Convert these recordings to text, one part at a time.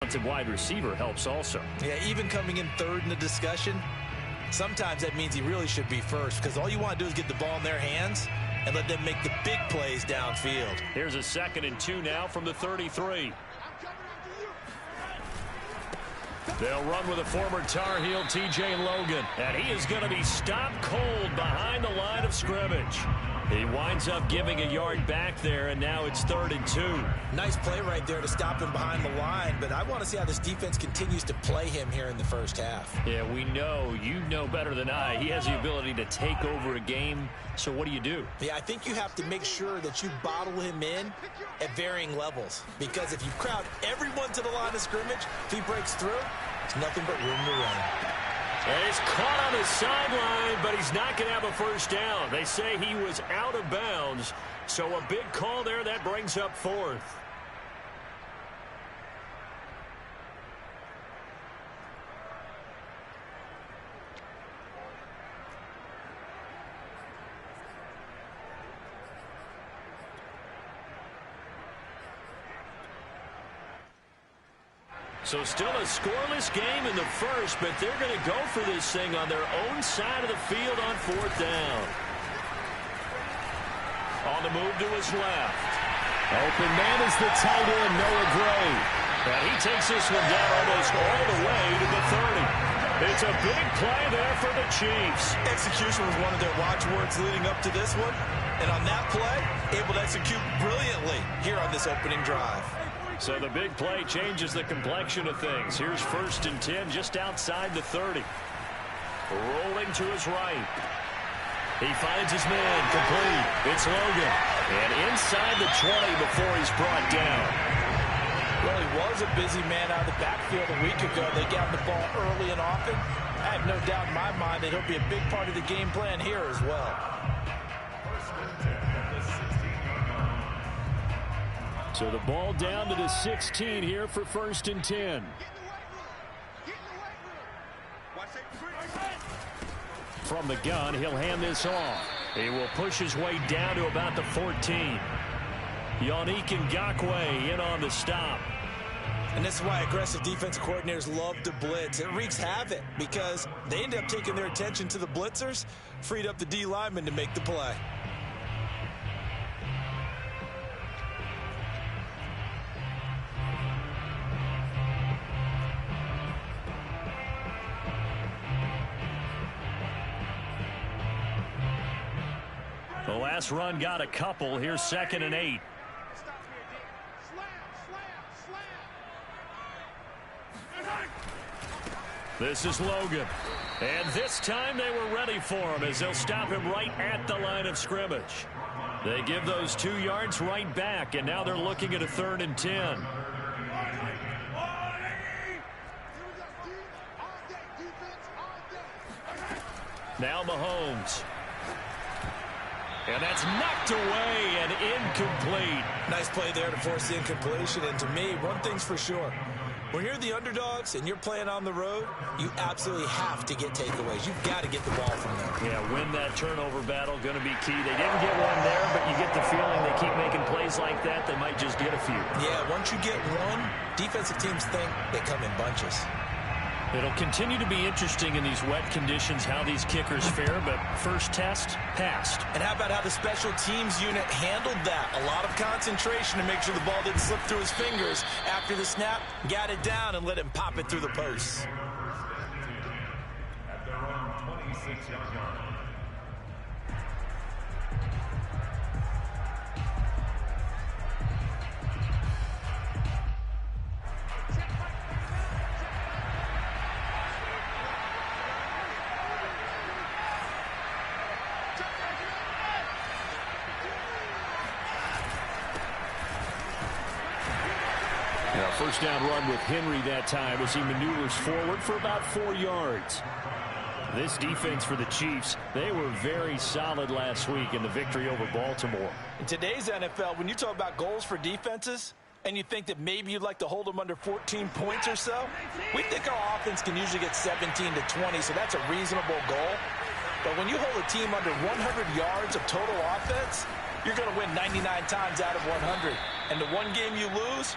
talented wide receiver helps also. Yeah, even coming in third in the discussion, sometimes that means he really should be first, because all you want to do is get the ball in their hands and let them make the big plays downfield. Here's a 2nd and 2 now from the 33. They'll run with a former Tar Heel, T.J. Logan. And he is going to be stopped cold behind the line of scrimmage. He winds up giving a yard back there, and now it's 3rd and 2. Nice play right there to stop him behind the line, but I want to see how this defense continues to play him here in the first half. Yeah, we know, you know better than I, he has the ability to take over a game. So what do you do? Yeah, I think you have to make sure that you bottle him in at varying levels, because if you crowd everyone to the line of scrimmage, if he breaks through, it's nothing but room to run. And he's caught on the sideline, but he's not going to have a first down. They say he was out of bounds, so a big call there that brings up 4th. So still a scoreless game in the first, but they're going to go for this thing on their own side of the field on 4th down. On the move to his left. Open man is the tight end, Noah Gray. And he takes this one down almost all the way to the 30. It's a big play there for the Chiefs. Execution was one of their watchwords leading up to this one. And on that play, able to execute brilliantly here on this opening drive. So the big play changes the complexion of things. Here's 1st and 10 just outside the 30. Rolling to his right. He finds his man complete. It's Logan. And inside the 20 before he's brought down. Well, he was a busy man out of the backfield a week ago. They got the ball early and often. I have no doubt in my mind that he'll be a big part of the game plan here as well. So the ball down to the 16 here for 1st and 10. From the gun, he'll hand this off. He will push his way down to about the 14. Yannick Ngakoue in on the stop. And this is why aggressive defensive coordinators love to blitz. It wreaks havoc because they end up taking their attention to the blitzers, freed up the D lineman to make the play. The last run got a couple. Here's 2nd and 8. This is Logan. And this time they were ready for him as they'll stop him right at the line of scrimmage. They give those 2 yards right back, and now they're looking at a 3rd and 10. Now Mahomes. And that's knocked away and incomplete. Nice play there to force the incompletion. And to me, one thing's for sure. When you're the underdogs and you're playing on the road, you absolutely have to get takeaways. You've got to get the ball from them. Yeah, win that turnover battle, going to be key. They didn't get one there, but you get the feeling they keep making plays like that, they might just get a few. Yeah, once you get one, defensive teams think they come in bunches. It'll continue to be interesting in these wet conditions how these kickers fare, but first test, passed. And how about how the special teams unit handled that? A lot of concentration to make sure the ball didn't slip through his fingers. After the snap, got it down and let him pop it through the posts. At their own 26-yard line. First down run with Henry that time as he maneuvers forward for about 4 yards. This defense for the Chiefs, they were very solid last week in the victory over Baltimore. In today's NFL, when you talk about goals for defenses, and you think that maybe you'd like to hold them under 14 points or so, we think our offense can usually get 17 to 20, so that's a reasonable goal. But when you hold a team under 100 yards of total offense, you're going to win 99 times out of 100. And the one game you lose,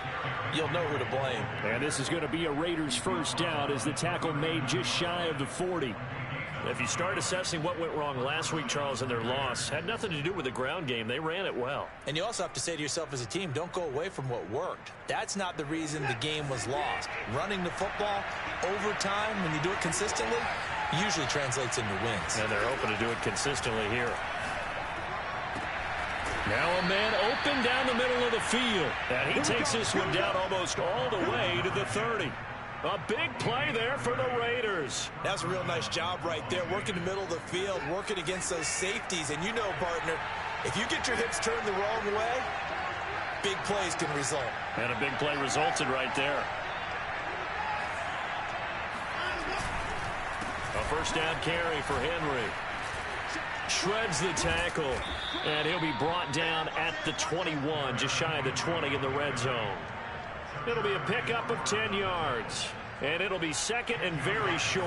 you'll know who to blame. And this is going to be a Raiders first down as the tackle made just shy of the 40. If you start assessing what went wrong last week, Charles, in their loss, had nothing to do with the ground game. They ran it well. And you also have to say to yourself as a team, don't go away from what worked. That's not the reason the game was lost. Running the football over time, when you do it consistently, usually translates into wins. And they're hoping to do it consistently here. Now a man open down the middle of the field. And he takes this one down almost all the way to the 30. A big play there for the Raiders. That's a real nice job right there, working the middle of the field, working against those safeties. And you know, partner, if you get your hips turned the wrong way, big plays can result. And a big play resulted right there. A first down carry for Henry. Shreds the tackle, and he'll be brought down at the 21, just shy of the 20 in the red zone. It'll be a pickup of 10 yards, and it'll be second and very short.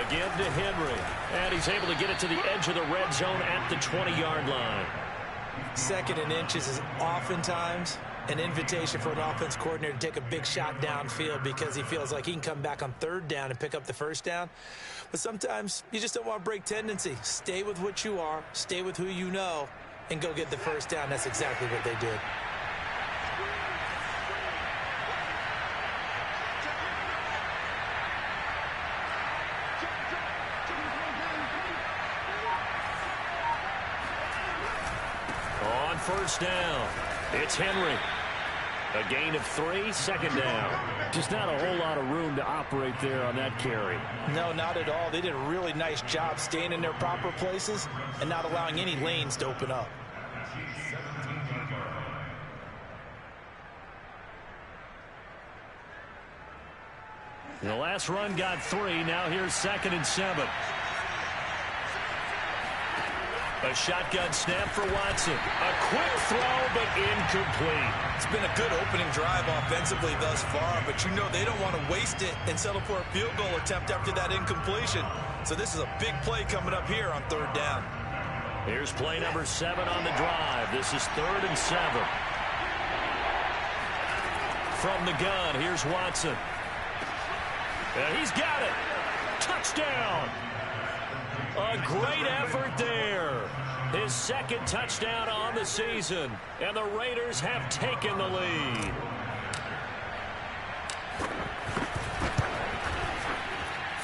Again to Henry, and he's able to get it to the edge of the red zone at the 20-yard line. Second and inches is oftentimes an invitation for an offense coordinator to take a big shot downfield because he feels like he can come back on third down and pick up the first down. But sometimes you just don't want to break tendency. Stay with what you are, stay with who you know, and go get the first down. That's exactly what they did. First down. It's Henry. A gain of 3, second down. Just not a whole lot of room to operate there on that carry. No, not at all. They did a really nice job staying in their proper places and not allowing any lanes to open up. The last run got 3. Now here's second and 7. A shotgun snap for Watson. A quick throw, but incomplete. It's been a good opening drive offensively thus far, but you know they don't want to waste it and settle for a field goal attempt after that incompletion. So this is a big play coming up here on third down. Here's play number 7 on the drive. This is 3rd and 7. From the gun, here's Watson. And he's got it. Touchdown. A great effort there. His second touchdown on the season. And the Raiders have taken the lead.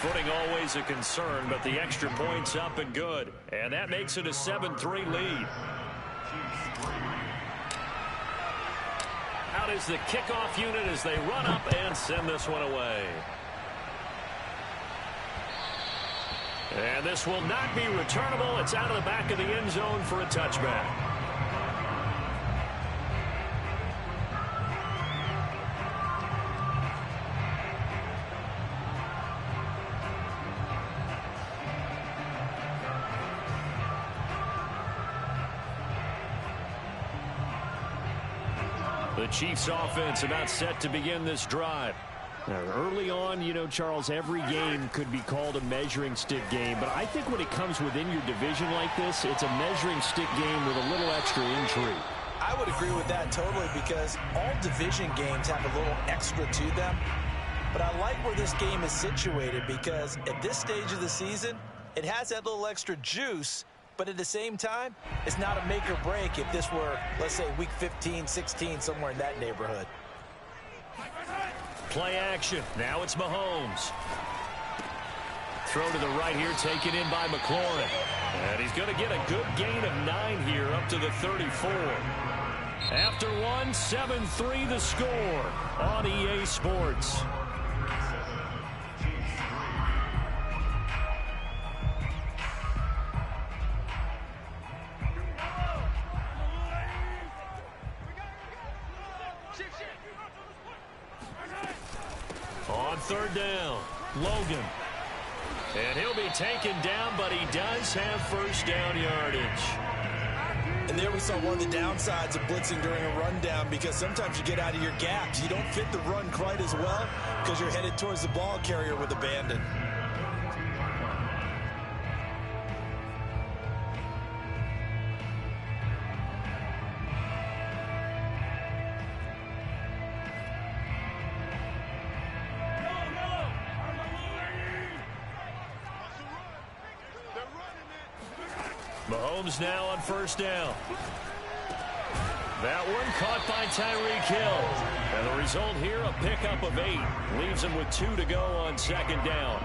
Footing always a concern, but the extra point's up and good. And that makes it a 7-3 lead. Out is the kickoff unit as they run up and send this one away. And this will not be returnable. It's out of the back of the end zone for a touchback. The Chiefs offense about set to begin this drive. Now, early on, you know, Charles, every game could be called a measuring stick game. But I think when it comes within your division like this, it's a measuring stick game with a little extra intrigue. I would agree with that totally because all division games have a little extra to them. But I like where this game is situated because at this stage of the season, it has that little extra juice. But at the same time, it's not a make or break if this were, let's say, week 15, 16, somewhere in that neighborhood. Play action. Now it's Mahomes. Throw to the right here, taken in by McLaurin. And he's going to get a good gain of 9 here up to the 34. After one, 7-3 the score on EA Sports. On third down, Logan. And he'll be taken down, but he does have first down yardage. And there we saw one of the downsides of blitzing during a rundown, because sometimes you get out of your gaps. You don't fit the run quite as well because you're headed towards the ball carrier with abandon. Mahomes now on first down. That one caught by Tyreek Hill. And the result here, a pickup of 8. Leaves him with 2 to go on second down.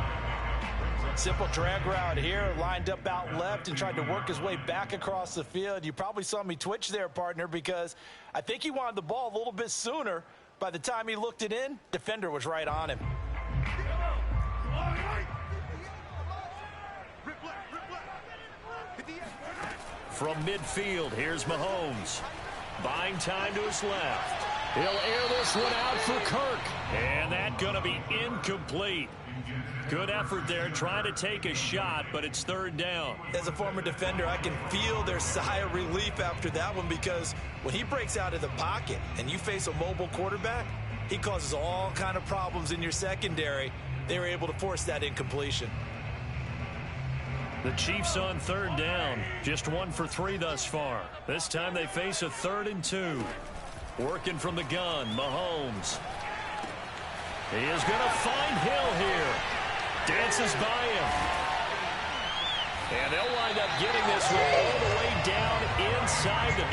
Simple drag route here, lined up out left and tried to work his way back across the field. You probably saw me twitch there, partner, because I think he wanted the ball a little bit sooner. By the time he looked it in, defender was right on him. From midfield, here's Mahomes. Buying time to his left. He'll air this one out for Kirk. And that's going to be incomplete. Good effort there trying to take a shot, but it's third down. As a former defender, I can feel their sigh of relief after that one, because when he breaks out of the pocket and you face a mobile quarterback, he causes all kind of problems in your secondary. They were able to force that incompletion. The Chiefs on third down. Just 1 for 3 thus far. This time they face a 3rd and 2. Working from the gun, Mahomes. He is going to find Hill here. Dances by him. And they'll wind up getting this one all the way down inside the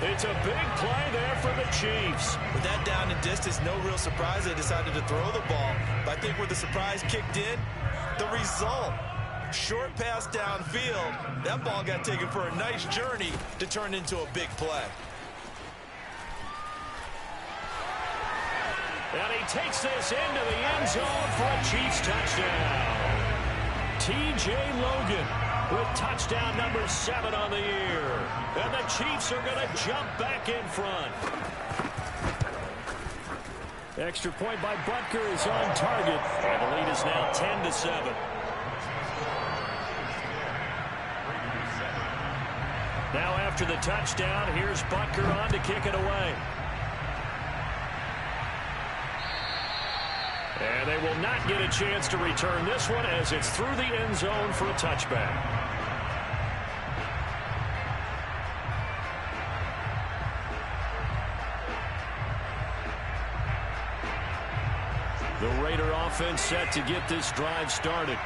20. It's a big play there for the Chiefs. With that down and distance, no real surprise they decided to throw the ball. But I think where the surprise kicked in, the result. Short pass downfield. That ball got taken for a nice journey to turn into a big play. And he takes this into the end zone for a Chiefs touchdown. T.J. Logan with touchdown number 7 on the year. And the Chiefs are going to jump back in front. Extra point by Butker is on target. And the lead is now 10-7. Now after the touchdown, here's Butker on to kick it away. And they will not get a chance to return this one as it's through the end zone for a touchback. The Raider offense set to get this drive started.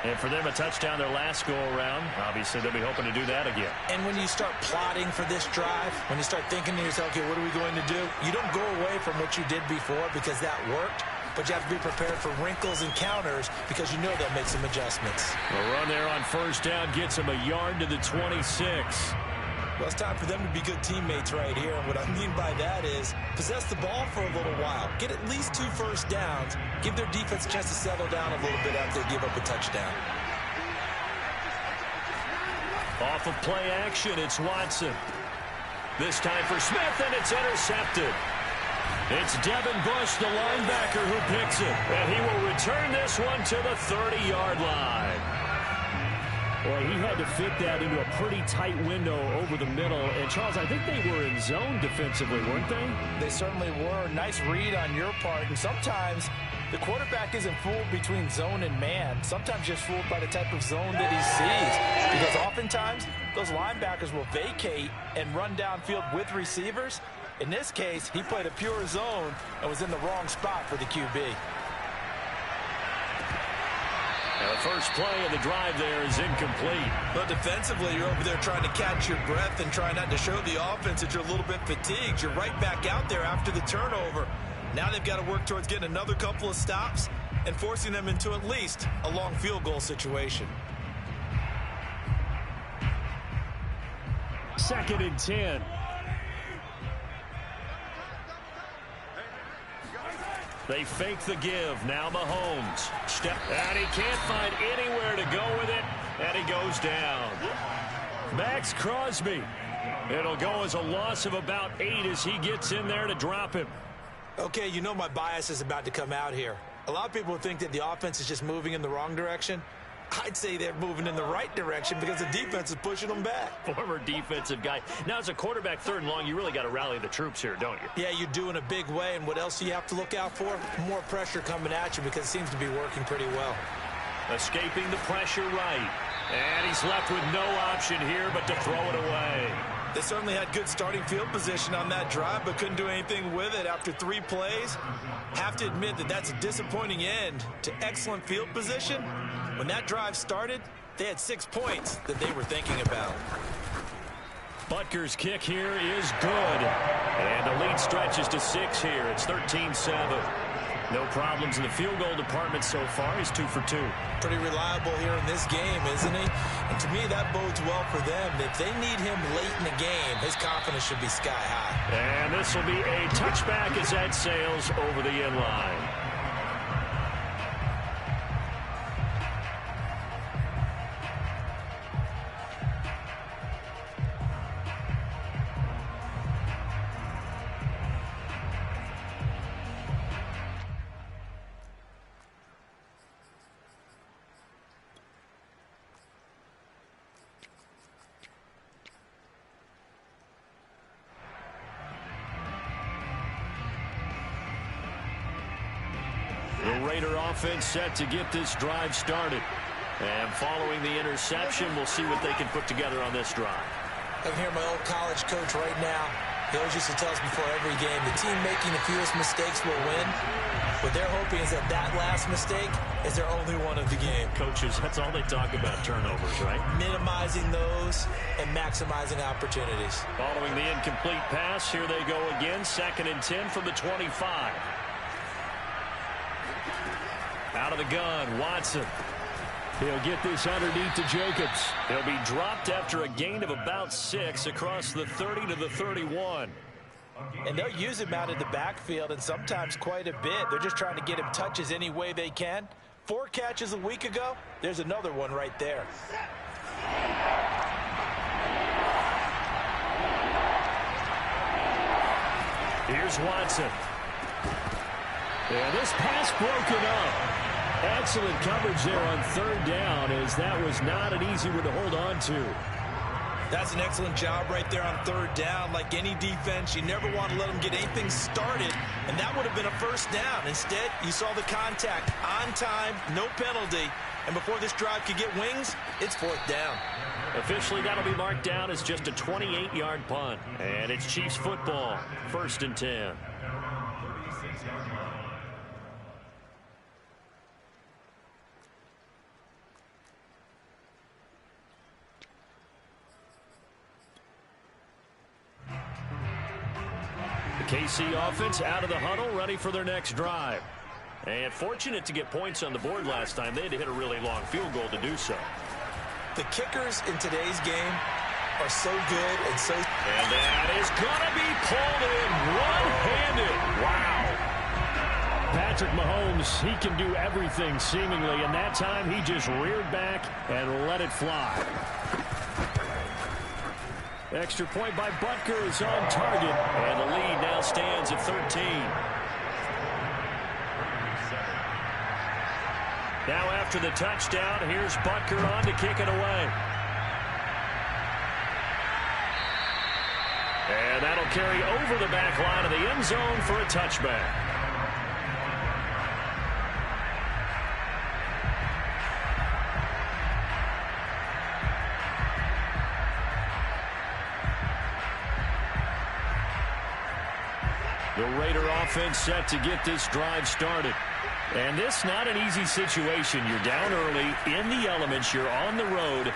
And for them, a touchdown their last go-around. Obviously, they'll be hoping to do that again. And when you start plotting for this drive, when you start thinking to yourself, okay, what are we going to do? You don't go away from what you did before because that worked. But you have to be prepared for wrinkles and counters because you know they'll make some adjustments. The run there on first down gets them a yard to the 26. Well, it's time for them to be good teammates right here. And what I mean by that is possess the ball for a little while. Get at least 2 first downs. Give their defense a chance to settle down a little bit after they give up a touchdown. Off of play action, it's Watson. This time for Smith, and it's intercepted. It's Devin Bush, the linebacker, who picks it. And he will return this one to the 30-yard line. Boy, he had to fit that into a pretty tight window over the middle. And, Charles, I think they were in zone defensively, weren't they? They certainly were. Nice read on your part. And sometimes the quarterback isn't fooled between zone and man. Sometimes just fooled by the type of zone that he sees. Because oftentimes, those linebackers will vacate and run downfield with receivers. In this case, he played a pure zone and was in the wrong spot for the QB. And the first play of the drive there is incomplete. But defensively, you're over there trying to catch your breath and trying not to show the offense that you're a little bit fatigued. You're right back out there after the turnover. Now they've got to work towards getting another couple of stops and forcing them into at least a long field goal situation. 2nd and 10. They fake the give. Now Mahomes. And he can't find anywhere to go with it. And he goes down. Max Crosby. It'll go as a loss of about 8 as he gets in there to drop him. Okay, you know my bias is about to come out here. A lot of people think that the offense is just moving in the wrong direction. I'd say they're moving in the right direction because the defense is pushing them back. Former defensive guy. Now, as a quarterback, 3rd and long, you really got to rally the troops here, don't you? Yeah, you do in a big way. And what else do you have to look out for? More pressure coming at you because it seems to be working pretty well. Escaping the pressure right. And he's left with no option here but to throw it away. They certainly had good starting field position on that drive, but couldn't do anything with it after 3 plays. Have to admit that that's a disappointing end to excellent field position. When that drive started, they had 6 points that they were thinking about. Butker's kick here is good. And the lead stretches to 6 here. It's 13-7. No problems in the field goal department so far. He's 2 for 2. Pretty reliable here in this game, isn't he? And to me, that bodes well for them. If they need him late in the game, his confidence should be sky high. And this will be a touchback as that sails over the end line. The Raider offense set to get this drive started. And following the interception, we'll see what they can put together on this drive. I can hear my old college coach right now. He always used to tell us before every game, the team making the fewest mistakes will win. What they're hoping is that that last mistake is their only one of the game. Coaches, that's all they talk about, turnovers, right? Minimizing those and maximizing opportunities. Following the incomplete pass, here they go again. 2nd and 10 from the 25. Out of the gun, Watson. He'll get this underneath to Jacobs. He'll be dropped after a gain of about 6 across the 30 to the 31. And they'll use him out in the backfield, and sometimes quite a bit. They're just trying to get him touches any way they can. 4 catches a week ago. There's another one right there. Here's Watson. And this pass broken up. Excellent coverage there on 3rd down, as that was not an easy one to hold on to. That's an excellent job right there on 3rd down. Like any defense, you never want to let them get anything started, and that would have been a 1st down. Instead, you saw the contact on time, no penalty, and before this drive could get wings, it's 4th down. Officially, that'll be marked down as just a 28-yard punt, and it's Chiefs football, 1st and 10. KC offense out of the huddle, ready for their next drive. And fortunate to get points on the board last time. They had to hit a really long field goal to do so. The kickers in today's game are so good and so... And that is going to be pulled in one-handed. Wow. Patrick Mahomes, he can do everything seemingly, and that time he just reared back and let it fly. Extra point by Butker is on target, and the lead now stands at 13. Now after the touchdown, here's Butker on to kick it away. And that'll carry over the back line of the end zone for a touchback. The Raider offense set to get this drive started. And this not an easy situation. You're down early, in the elements, you're on the road.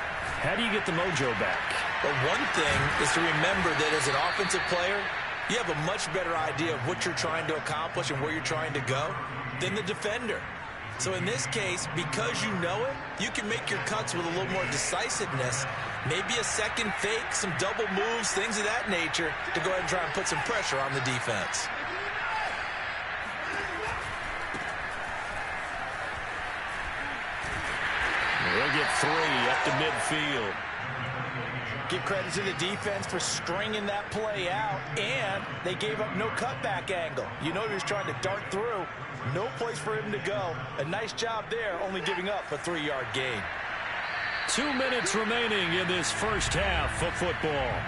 How do you get the mojo back? Well, one thing is to remember that as an offensive player, you have a much better idea of what you're trying to accomplish and where you're trying to go than the defender. So in this case, because you know it, you can make your cuts with a little more decisiveness. Maybe a second fake, some double moves, things of that nature to go ahead and try and put some pressure on the defense. They'll get 3 up to midfield. Give credit to the defense for stringing that play out, and they gave up no cutback angle. You know he was trying to dart through. No place for him to go. A nice job there, only giving up a 3-yard gain. 2 minutes remaining in this first half of football.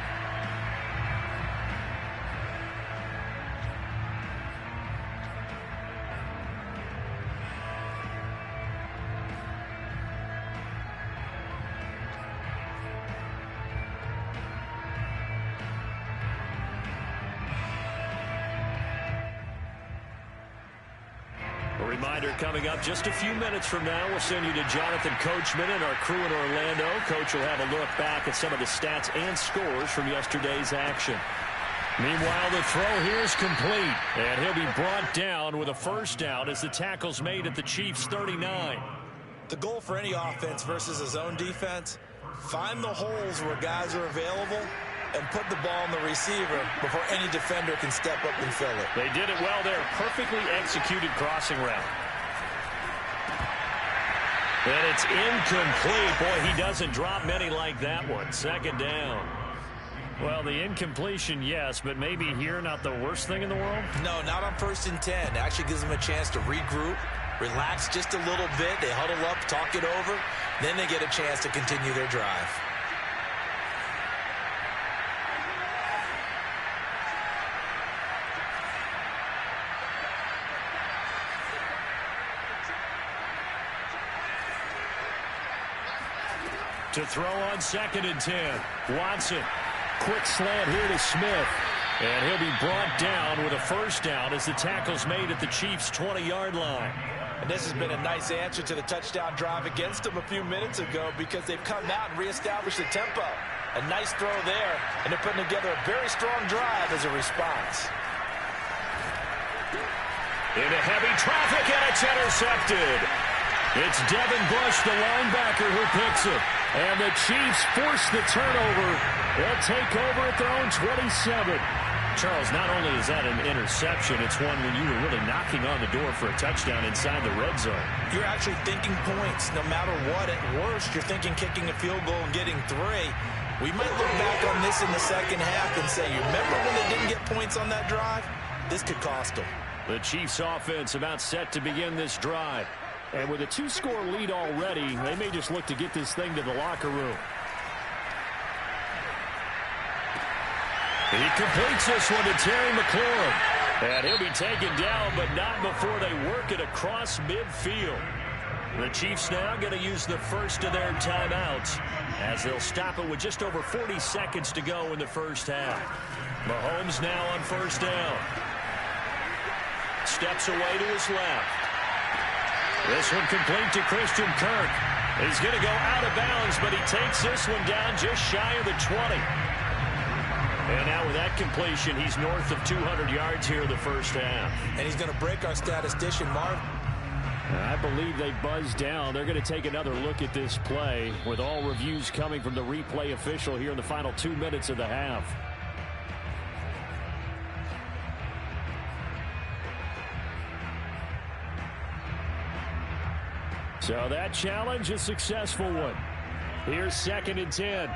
Reminder coming up just a few minutes from now. We'll send you to Jonathan Coachman and our crew in Orlando. Coach will have a look back at some of the stats and scores from yesterday's action. Meanwhile, the throw here is complete, and he'll be brought down with a first down as the tackle's made at the Chiefs' 39. The goal for any offense versus a zone defense, find the holes where guys are available and put the ball on the receiver before any defender can step up and fill it. They did it well there. Perfectly executed crossing route. And it's incomplete. Boy, he doesn't drop many like that one. Second down. Well, the incompletion, yes, but maybe here not the worst thing in the world? No, not on 1st and 10. It actually gives them a chance to regroup, relax just a little bit. They huddle up, talk it over. Then they get a chance to continue their drive. To throw on 2nd and 10. Watson. Quick slant here to Smith. And he'll be brought down with a first down as the tackle's made at the Chiefs' 20-yard line. And this has been a nice answer to the touchdown drive against them a few minutes ago because they've come out and reestablished the tempo. A nice throw there, and they're putting together a very strong drive as a response. Into heavy traffic, and it's intercepted. It's Devin Bush, the linebacker, who picks it. And the Chiefs force the turnover. They'll take over at their own 27. Charles, not only is that an interception, it's one when you were really knocking on the door for a touchdown inside the red zone. You're actually thinking points no matter what. At worst, you're thinking kicking a field goal and getting 3. We might look back on this in the second half and say, you remember when they didn't get points on that drive? This could cost them. The Chiefs offense about set to begin this drive. And with a 2-score lead already, they may just look to get this thing to the locker room. He completes this one to Terry McLaurin. And he'll be taken down, but not before they work it across midfield. The Chiefs now going to use the first of their timeouts as they'll stop it with just over 40 seconds to go in the first half. Mahomes now on first down. Steps away to his left. This one complete to Christian Kirk. He's going to go out of bounds, but he takes this one down just shy of the 20. And now with that completion, he's north of 200 yards here in the first half. And he's going to break our statistician, Marv. I believe they buzzed down. They're going to take another look at this play with all reviews coming from the replay official here in the final 2 minutes of the half. So that challenge, a successful one. Here's 2nd and 10.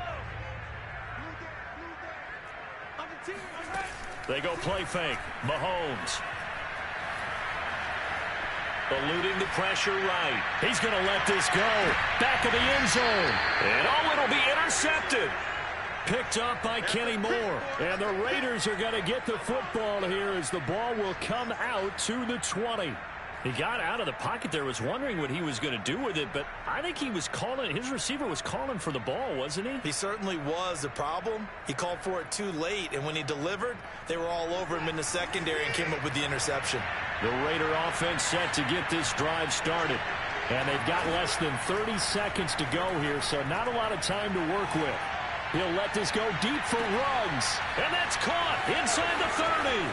They go play fake. Mahomes. Eluding the pressure right. He's going to let this go. Back of the end zone. And oh, it'll be intercepted. Picked up by Kenny Moore. And the Raiders are going to get the football here as the ball will come out to the 20. He got out of the pocket there, was wondering what he was going to do with it, but I think he was calling, his receiver was calling for the ball, wasn't he? He certainly was. The problem, he called for it too late, and when he delivered, they were all over him in the secondary and came up with the interception. The Raider offense set to get this drive started, and they've got less than 30 seconds to go here, so not a lot of time to work with. He'll let this go deep for Ruggs, and that's caught inside the 30.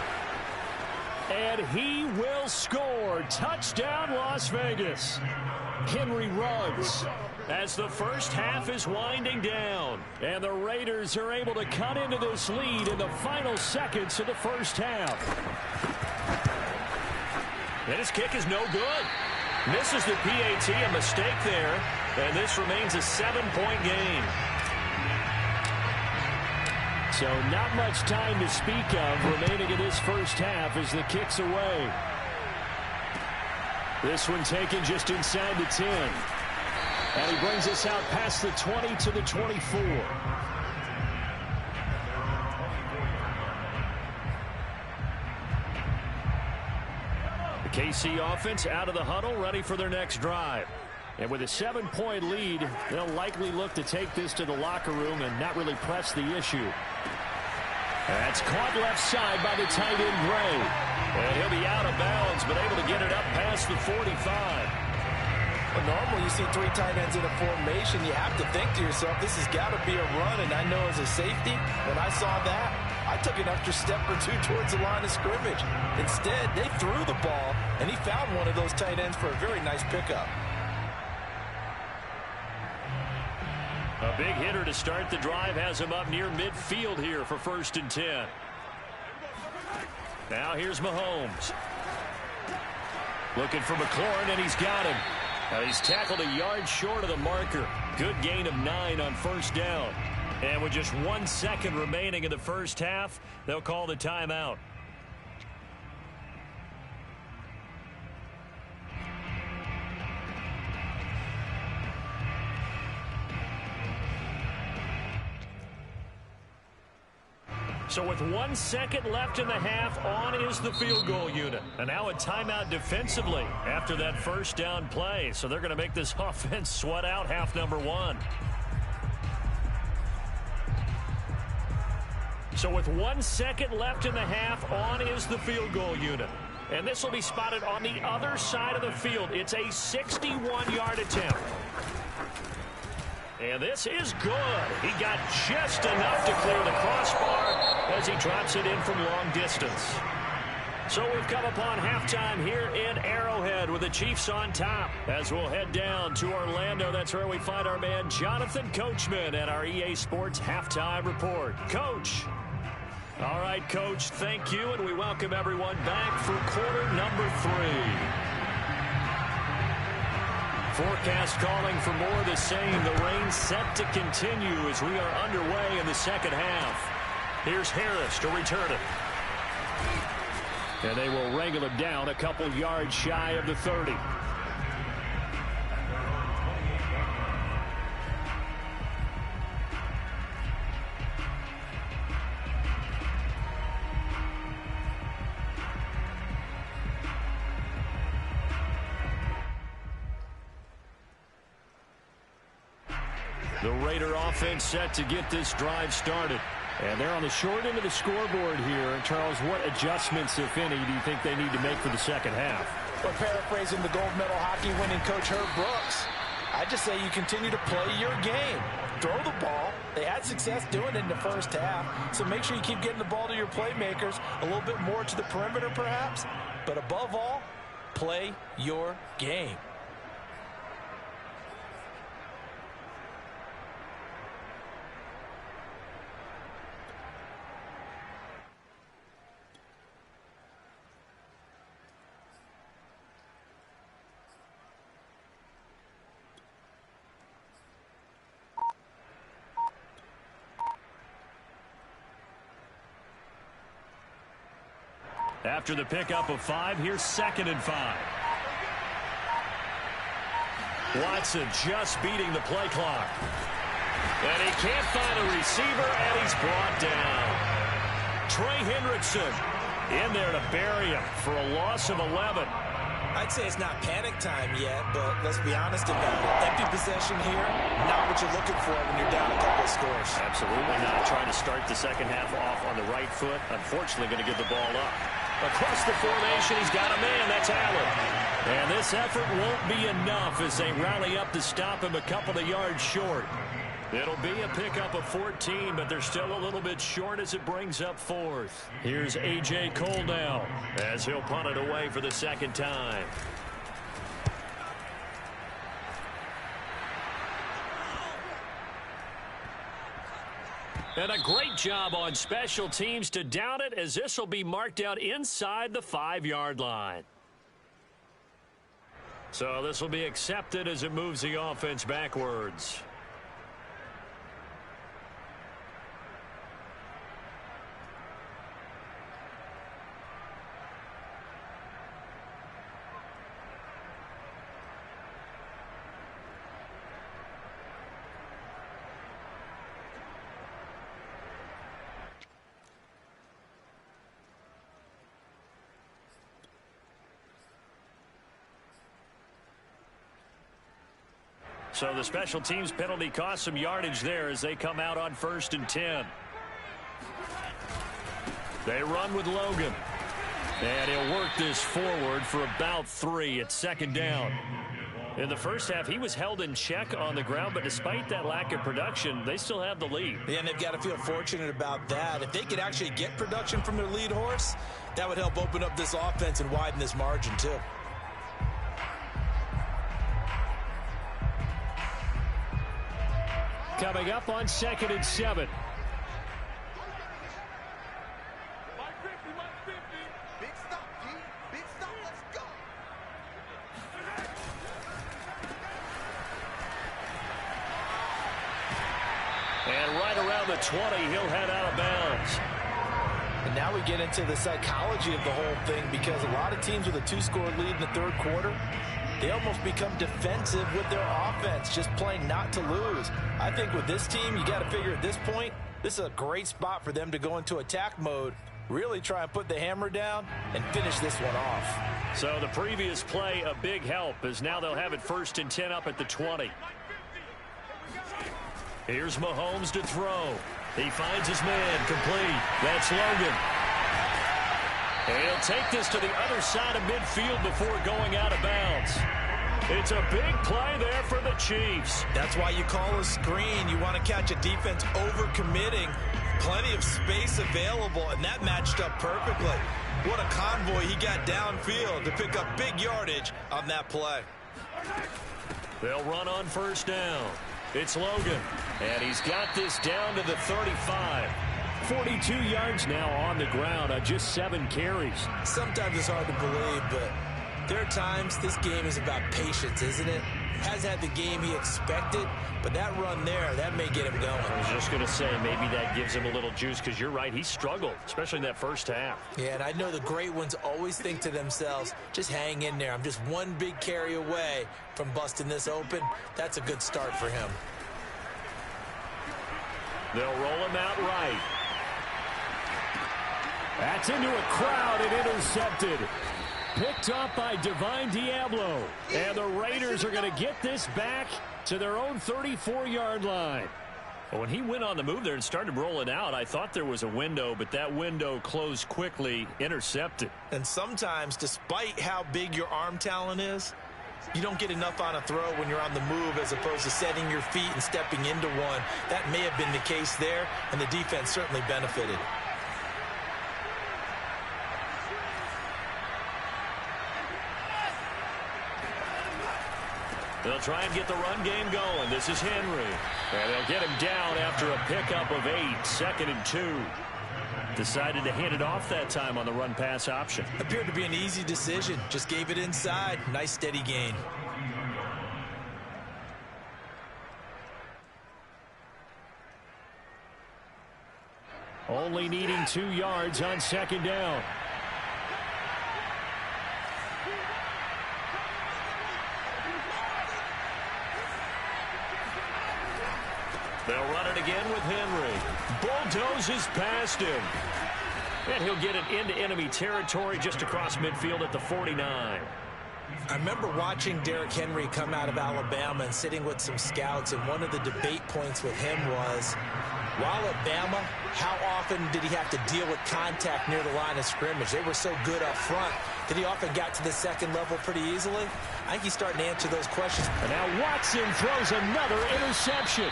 And he will score. Touchdown, Las Vegas. Henry Ruggs. As the first half is winding down. And the Raiders are able to cut into this lead in the final seconds of the first half. And his kick is no good. Misses the PAT, a mistake there. And this remains a 7-point game. So not much time to speak of remaining in this first half as the kick's away. This one taken just inside the 10. And he brings us out past the 20 to the 24. The KC offense out of the huddle, ready for their next drive. And with a 7-point lead, they'll likely look to take this to the locker room and not really press the issue. That's caught left side by the tight end, Gray. And he'll be out of bounds, but able to get it up past the 45. Well, normally you see 3 tight ends in a formation, you have to think to yourself, this has got to be a run, and I know as a safety, when I saw that, I took an extra step or 2 towards the line of scrimmage. Instead, they threw the ball, and he found one of those tight ends for a very nice pickup. A big hitter to start the drive has him up near midfield here for 1st and 10. Now here's Mahomes. Looking for McLaurin, and he's got him. Now he's tackled a yard short of the marker. Good gain of 9 on 1st down. And with just 1 second remaining in the first half, they'll call the timeout. So with 1 second left in the half, on is the field goal unit. And now a timeout defensively after that 1st down play. So they're going to make this offense sweat out half number 1. So with 1 second left in the half, on is the field goal unit. And this will be spotted on the other side of the field. It's a 61-yard attempt. And this is good. He got just enough to clear the crossbar as he drops it in from long distance. So we've come upon halftime here in Arrowhead with the Chiefs on top. As we'll head down to Orlando, that's where we find our man Jonathan Coachman at our EA Sports Halftime Report. Coach. All right, Coach, thank you, and we welcome everyone back for quarter number 3. Forecast calling for more of the same. The rain set to continue as we are underway in the second half. Here's Harris to return it. And they will wrangle him down a couple yards shy of the 30. The Raider offense set to get this drive started. And they're on the short end of the scoreboard here. Charles, what adjustments, if any, do you think they need to make for the second half? Well, paraphrasing the gold medal hockey winning coach Herb Brooks, I just say you continue to play your game. Throw the ball. They had success doing it in the first half. So make sure you keep getting the ball to your playmakers, a little bit more to the perimeter perhaps. But above all, play your game. After the pickup of 5, here's 2nd and 5. Watson just beating the play clock. And he can't find a receiver, and he's brought down. Trey Hendrickson in there to bury him for a loss of 11. I'd say it's not panic time yet, but let's be honest about it. Empty possession here, not what you're looking for when you're down a couple of scores. Absolutely not. Trying to start the second half off on the right foot. Unfortunately, going to give the ball up. Across the formation, he's got a man. That's Allen. And this effort won't be enough as they rally up to stop him a couple of yards short. It'll be a pickup of 14, but they're still a little bit short as it brings up 4th. Here's A.J. Cole now as he'll punt it away for the second time. And a great job on special teams to down it, as this will be marked out inside the 5-yard line. So this will be accepted as it moves the offense backwards. So the special teams penalty cost some yardage there as they come out on 1st and 10. They run with Logan. And he'll work this forward for about 3 at 2nd down. In the first half, he was held in check on the ground, but despite that lack of production, they still have the lead. Yeah, and they've got to feel fortunate about that. If they could actually get production from their lead horse, that would help open up this offense and widen this margin too. Coming up on 2nd and 7. And right around the 20, he'll head out of bounds. And now we get into the psychology of the whole thing, because a lot of teams with a 2-score lead in the 3rd quarter, they almost become defensive with their offense, just playing not to lose. I think with this team, you got to figure at this point, this is a great spot for them to go into attack mode, really try and put the hammer down and finish this one off. So the previous play, a big help, as now they'll have it 1st and 10 up at the 20. Here's Mahomes to throw. He finds his man, complete. That's Logan. And he'll take this to the other side of midfield before going out of bounds. It's a big play there for the Chiefs. That's why you call a screen. You want to catch a defense over-committing. Plenty of space available, and that matched up perfectly. What a convoy he got downfield to pick up big yardage on that play. They'll run on 1st down. It's Logan, and he's got this down to the 35. 42 yards now on the ground on just 7 carries. Sometimes it's hard to believe, but there are times this game is about patience, isn't it? Hasn't had the game he expected, but that run there, that may get him going. I was just going to say, maybe that gives him a little juice, because you're right, he struggled, especially in that first half. Yeah, and I know the great ones always think to themselves, just hang in there. I'm just one big carry away from busting this open. That's a good start for him. They'll roll him out right. That's into a crowd and intercepted. Picked up by Divine Diablo. And the Raiders are going to get this back to their own 34-yard line. Well, when he went on the move there and started rolling out, I thought there was a window, but that window closed quickly, intercepted. And sometimes, despite how big your arm talent is, you don't get enough on a throw when you're on the move as opposed to setting your feet and stepping into one. That may have been the case there, and the defense certainly benefited. They'll try and get the run game going. This is Henry. And they'll get him down after a pickup of 8, 2nd and 2. Decided to hand it off that time on the run-pass option. Appeared to be an easy decision. Just gave it inside. Nice steady gain. Only needing 2 yards on 2nd down. They'll run it again with Henry. Bulldozes past him. And he'll get it into enemy territory just across midfield at the 49. I remember watching Derrick Henry come out of Alabama and sitting with some scouts, and one of the debate points with him was, while at Bama, how often did he have to deal with contact near the line of scrimmage? They were so good up front that he often got to the second level pretty easily. I think he's starting to answer those questions. And now Watson throws another interception.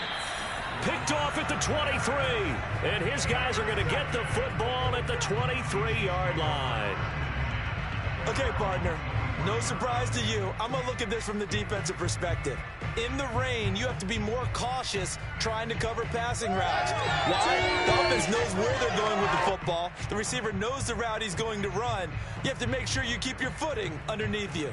Picked off at the 23. And his guys are going to get the football at the 23-yard line. Okay, partner. No surprise to you. I'm going to look at this from the defensive perspective. In the rain, you have to be more cautious trying to cover passing routes. Why? The offense knows where they're going with the football. The receiver knows the route he's going to run. You have to make sure you keep your footing underneath you.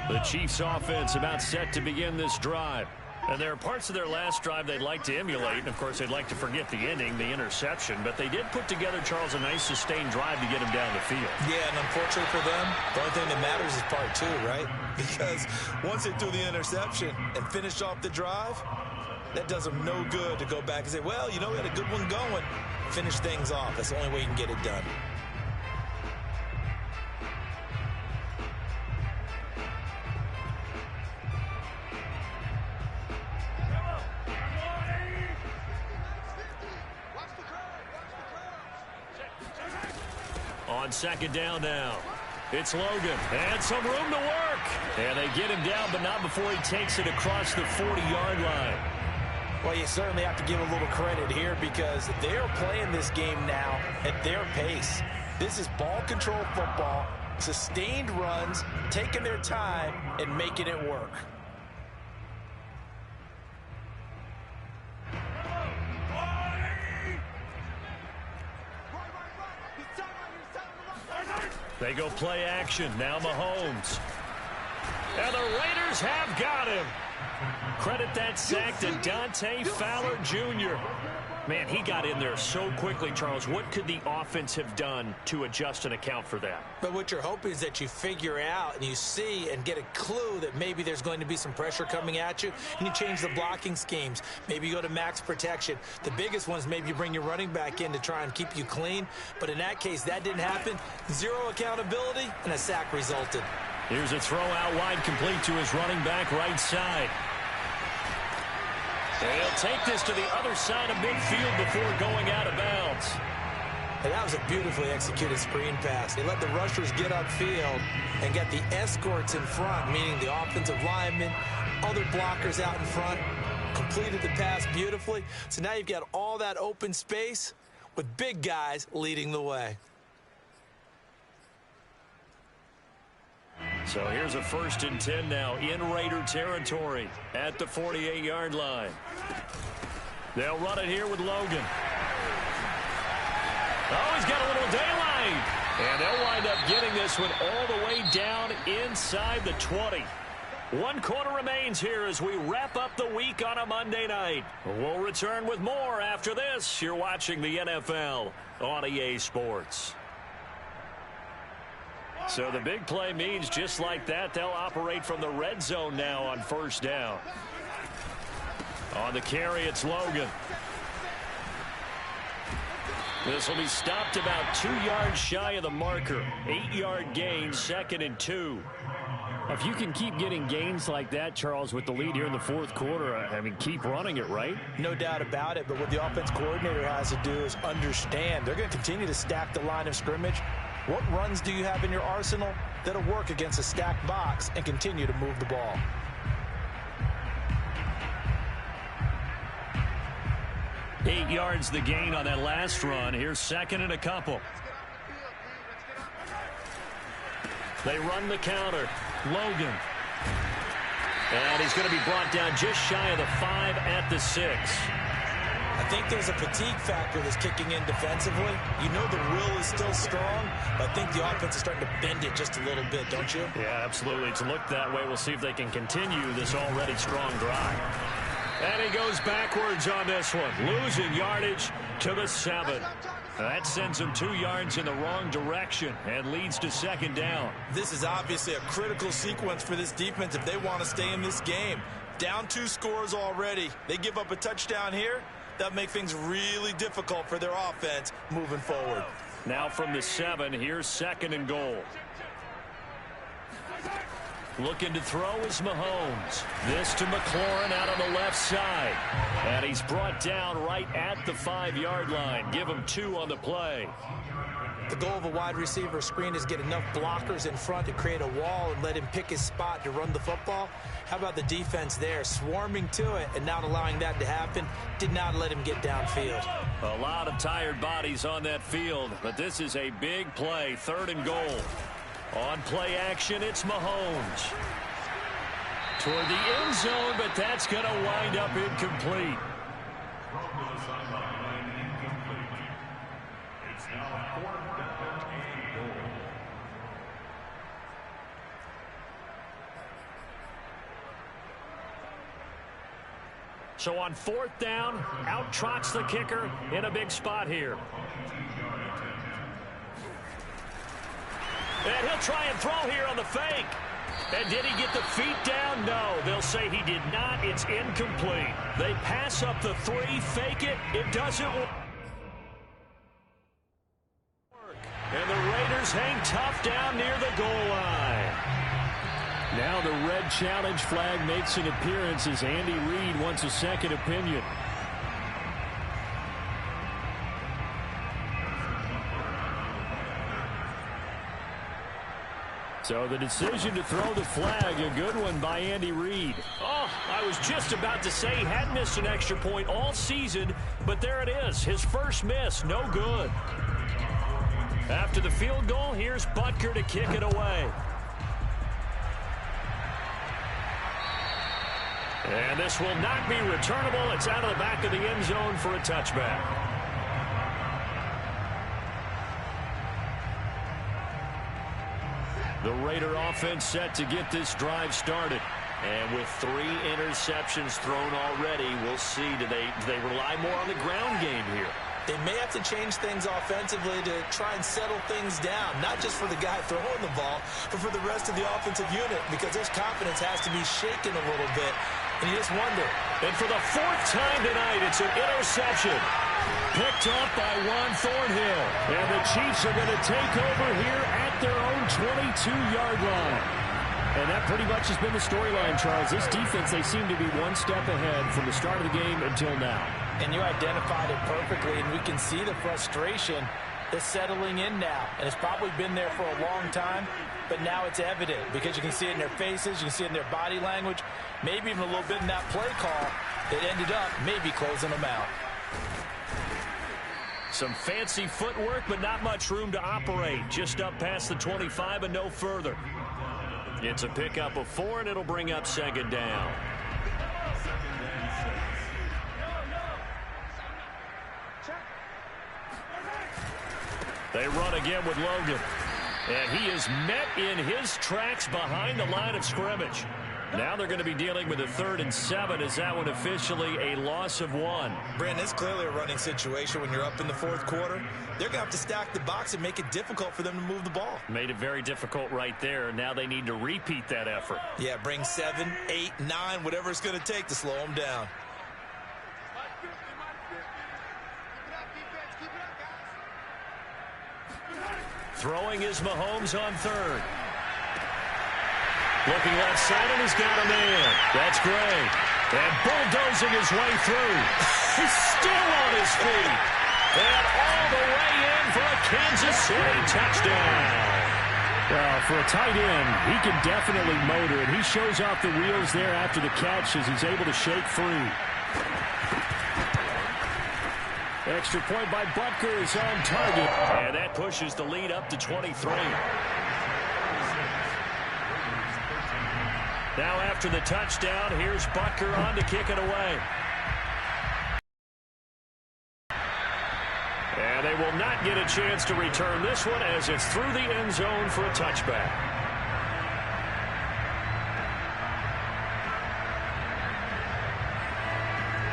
The Chiefs offense about set to begin this drive. And there are parts of their last drive they'd like to emulate. And, of course, they'd like to forget the ending, the interception. But they did put together, Charles, a nice sustained drive to get him down the field. Yeah, and unfortunately for them, the only thing that matters is part 2, right? Because once they threw the interception and finished off the drive, that does them no good to go back and say, well, you know, we had a good one going. Finish things off. That's the only way you can get it done. On second down now. It's Logan. And some room to work. And they get him down, but not before he takes it across the 40-yard line. Well, you certainly have to give a little credit here because they're playing this game now at their pace. This is ball control football, sustained runs, taking their time, and making it work. They go play action. Now Mahomes. And the Raiders have got him. Credit that sack to Dante Fowler Jr. Man, he got in there so quickly, Charles. What could the offense have done to adjust and account for that? But what you're hoping is that you figure out and you see and get a clue that maybe there's going to be some pressure coming at you, and you change the blocking schemes. Maybe you go to max protection. The biggest one is maybe you bring your running back in to try and keep you clean. But in that case, that didn't happen. Zero accountability, and a sack resulted. Here's a throw out wide, complete to his running back right side. They'll take this to the other side of midfield before going out of bounds. And that was a beautifully executed screen pass. They let the rushers get upfield and get the escorts in front, meaning the offensive linemen, other blockers out in front, completed the pass beautifully. So now you've got all that open space with big guys leading the way. So here's a 1st and 10 now in Raider territory at the 48-yard line. They'll run it here with Logan. Oh, he's got a little daylight. And they'll wind up getting this one all the way down inside the 20. 1 quarter remains here as we wrap up the week on a Monday night. We'll return with more after this. You're watching the NFL on EA Sports. So the big play means just like that, they'll operate from the red zone now on 1st down. On the carry, it's Logan. This will be stopped about 2 yards shy of the marker. 8-yard gain, 2nd and 2. If you can keep getting gains like that, Charles, with the lead here in the 4th quarter, I mean, keep running it, right? No doubt about it, but what the offense coordinator has to do is understand. They're going to continue to stack the line of scrimmage. What runs do you have in your arsenal that'll work against a stacked box and continue to move the ball? Eight yards the gain on that last run. Here's 2nd and a couple. They run the counter. Logan. And he's going to be brought down just shy of the 5 at the 6. I think there's a fatigue factor that's kicking in defensively. You know the will is still strong, but I think the offense is starting to bend it just a little bit, don't you? Yeah, absolutely. It's looked that way. We'll see if they can continue this already strong drive. And he goes backwards on this one, losing yardage to the 7. That sends him 2 yards in the wrong direction and leads to 2nd down. This is obviously a critical sequence for this defense if they want to stay in this game. Down 2 scores already. They give up a touchdown here. That make things really difficult for their offense moving forward. Now from the 7, here's 2nd and goal. Looking to throw is Mahomes. This to McLaurin out on the left side. And he's brought down right at the 5-yard line. Give him 2 on the play. The goal of a wide receiver screen is get enough blockers in front to create a wall and let him pick his spot to run the football. How about the defense there, swarming to it and not allowing that to happen? Did not let him get downfield. A lot of tired bodies on that field, but this is a big play, 3rd and goal. On play action, it's Mahomes. Toward the end zone, but that's going to wind up incomplete. It's now 4th down and goal. So on 4th down, out trots the kicker in a big spot here. And he'll try and throw here on the fake. And did he get the feet down? No, they'll say he did not. It's incomplete. They pass up the 3, fake it. It doesn't work. And the Raiders hang tough down near the goal line. Now the red challenge flag makes an appearance as Andy Reid wants a second opinion. So the decision to throw the flag, a good one by Andy Reid. Oh, I was just about to say he had missed an extra point all season, but there it is. His first miss, no good. After the field goal, here's Butker to kick it away. And this will not be returnable. It's out of the back of the end zone for a touchback. The Raider offense set to get this drive started. And with 3 interceptions thrown already, we'll see. Do they rely more on the ground game here? They may have to change things offensively to try and settle things down, not just for the guy throwing the ball, but for the rest of the offensive unit, because his confidence has to be shaken a little bit. And you just wonder. And for the 4th time tonight, it's an interception. Picked up by Juan Thornhill. And the Chiefs are going to take over here at their own 22-yard line. And that pretty much has been the storyline, Charles. This defense, they seem to be one step ahead from the start of the game until now. And you identified it perfectly, and we can see the frustration that's settling in now. And it's probably been there for a long time, but now it's evident because you can see it in their faces, you can see it in their body language, maybe even a little bit in that play call that ended up maybe closing them out. Some fancy footwork, but not much room to operate. Just up past the 25 and no further. It's a pickup of 4, and it'll bring up 2nd down. They run again with Logan. And he is met in his tracks behind the line of scrimmage. Now they're going to be dealing with a 3rd and 7. Is that one officially a loss of 1? Brandon, it's clearly a running situation when you're up in the 4th quarter. They're going to have to stack the box and make it difficult for them to move the ball. Made it very difficult right there. Now they need to repeat that effort. Yeah, bring 7, 8, 9, whatever it's going to take to slow them down. Throwing is Mahomes on 3rd. Looking left side, and he's got a man. That's great. And bulldozing his way through. He's still on his feet. And all the way in for a Kansas City touchdown. Well, for a tight end, he can definitely motor, and he shows off the wheels there after the catch as he's able to shake free. Extra point by Butker is on target. And that pushes the lead up to 23. Now after the touchdown, here's Butker on to kick it away. And they will not get a chance to return this one as it's through the end zone for a touchback.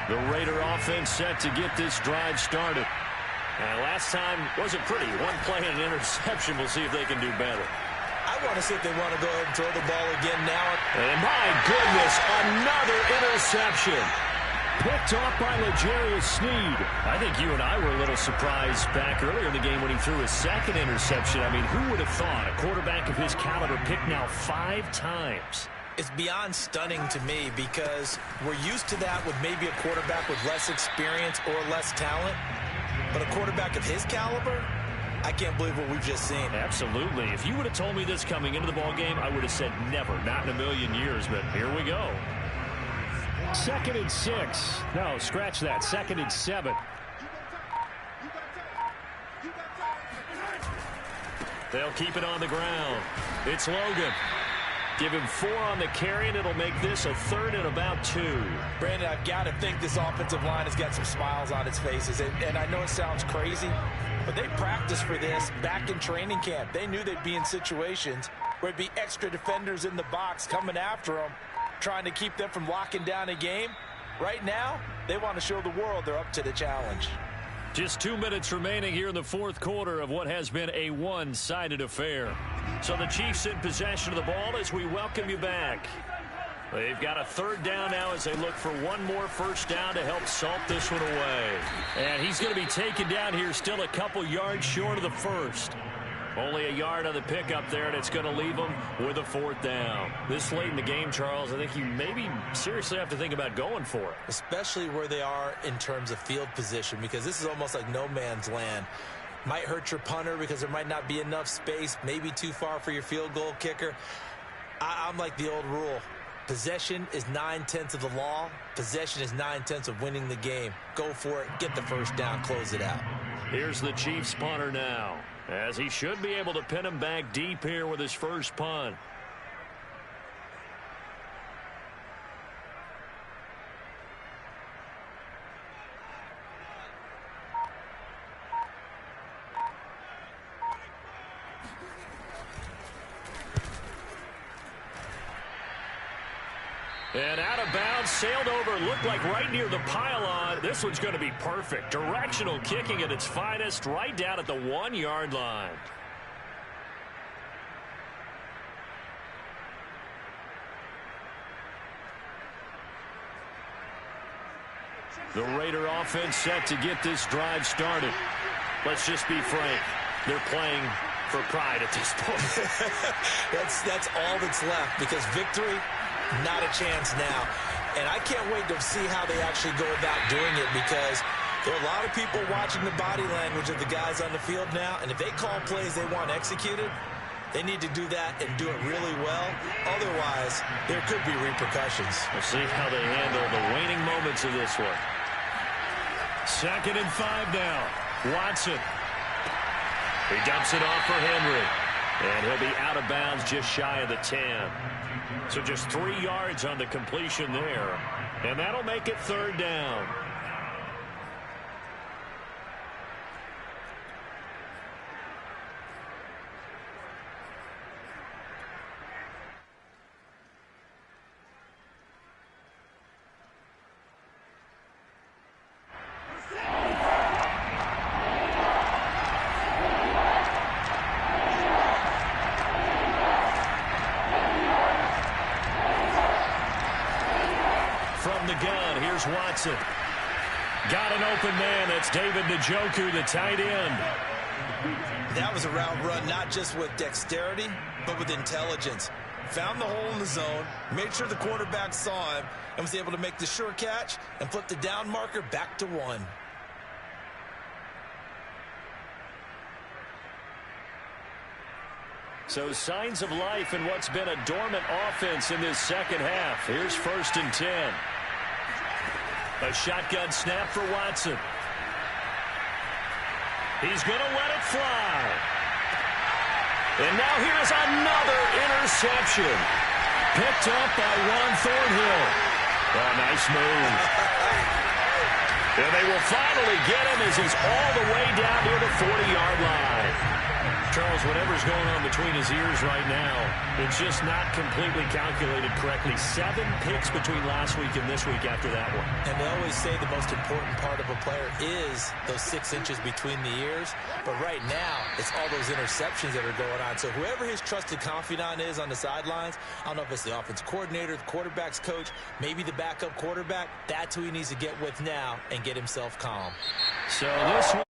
The Raider offense set to get this drive started. And last time wasn't pretty. One play and an interception. We'll see if they can do better. I want to see if they want to go ahead and throw the ball again now. And my goodness, another interception. Picked off by L'Jarius Sneed. I think you and I were a little surprised back earlier in the game when he threw his 2nd interception. I mean, who would have thought a quarterback of his caliber picked now 5 times? It's beyond stunning to me because we're used to that with maybe a quarterback with less experience or less talent. But a quarterback of his caliber, I can't believe what we've just seen. Absolutely. If you would have told me this coming into the ballgame, I would have said never, not in a million years. But here we go. 2nd and 6. No, scratch that. 2nd and 7. They'll keep it on the ground. It's Logan. Give him 4 on the carry, and it'll make this a 3rd and about 2. Brandon, I've got to think this offensive line has got some smiles on its faces. And I know it sounds crazy, but they practiced for this back in training camp. They knew they'd be in situations where it'd be extra defenders in the box coming after them, trying to keep them from locking down a game. Right now, they want to show the world they're up to the challenge. Just 2 minutes remaining here in the 4th quarter of what has been a one-sided affair. So the Chiefs in possession of the ball as we welcome you back. They've got a 3rd down now as they look for one more first down to help salt this one away. And he's going to be taken down here still a couple yards short of the 1st. Only a yard on the pickup there, and it's going to leave them with a 4th down. This late in the game, Charles, I think you maybe seriously have to think about going for it. Especially where they are in terms of field position, because this is almost like no man's land. Might hurt your punter because there might not be enough space, maybe too far for your field goal kicker. I'm like the old rule. Possession is 9/10 of the law. Possession is 9/10 of winning the game. Go for it. Get the first down. Close it out. Here's the Chiefs punter now, as he should be able to pin him back deep here with his first punt. And out of bounds, sailed over, looked like right near the pylon. This one's going to be perfect. Directional kicking at its finest, right down at the 1-yard line. The Raider offense set to get this drive started. Let's just be frank. They're playing for pride at this point. That's all that's left, because victory, not a chance now. And I can't wait to see how they actually go about doing it, because there are a lot of people watching the body language of the guys on the field now, and if they call plays they want executed, they need to do that and do it really well. Otherwise, there could be repercussions. We'll see how they handle the waning moments of this one. 2nd and 5 now. Watson. He dumps it off for Henry. And he'll be out of bounds just shy of the 10. So just 3 yards on the completion there. And that'll make it 3rd down. From the gun, here's Watson. Got an open man. That's David Njoku, the tight end. That was a route run, not just with dexterity, but with intelligence. Found the hole in the zone, made sure the quarterback saw him, and was able to make the sure catch and flip the down marker back to 1. So signs of life in what's been a dormant offense in this second half. Here's 1st and 10. A shotgun snap for Watson. He's going to let it fly. And now here's another interception. Picked up by Juan Thornhill. Oh, nice move. And they will finally get him as he's all the way down near the 40-yard line. Charles, whatever's going on between his ears right now, it's just not completely calculated correctly. 7 picks between last week and this week after that one. And they always say the most important part of a player is those 6 inches between the ears. But right now, it's all those interceptions that are going on. So whoever his trusted confidant is on the sidelines, I don't know if it's the offense coordinator, the quarterback's coach, maybe the backup quarterback, that's who he needs to get with now and get himself calm. So this one